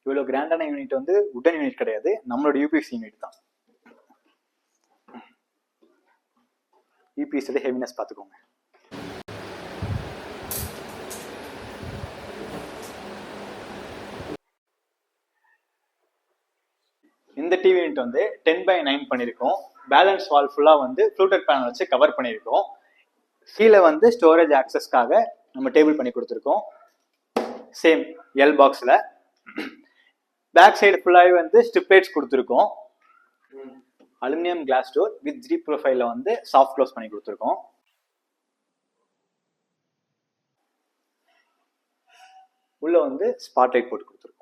இவ்வளவு கிராண்டான யூனிட் வந்து உடன் யூனிட் கிடையாது, நம்மளோட யூபிஎஸ் யூனிட் தான். யூபிஎஸ் ஹெவினஸ் பார்த்துக்கோங்க. இந்த டிவி யூனிட் வந்து 10x9 பண்ணியிருக்கோம். பேலன்ஸ் வால் ஃபுல்லாக வந்து ஃப்ளூட்டட் பேனல் வச்சு கவர் பண்ணியிருக்கோம். கீழே வந்து ஸ்டோரேஜ் ஆக்சஸ்க்காக நம்ம டேபிள் பண்ணி கொடுத்துருக்கோம். சேம் எல் பாக்ஸில் பேக் சைடு ஃபுல்லாகவே வந்து ஸ்ட்ரிப் லைட்ஸ் கொடுத்துருக்கோம். Aluminium glass door with G ப்ரொஃபைலில் வந்து சாஃப்ட் க்ளோஸ் பண்ணி கொடுத்துருக்கோம். உள்ள வந்து ஸ்பாட் லைட் போட்டு கொடுத்துருக்கோம்.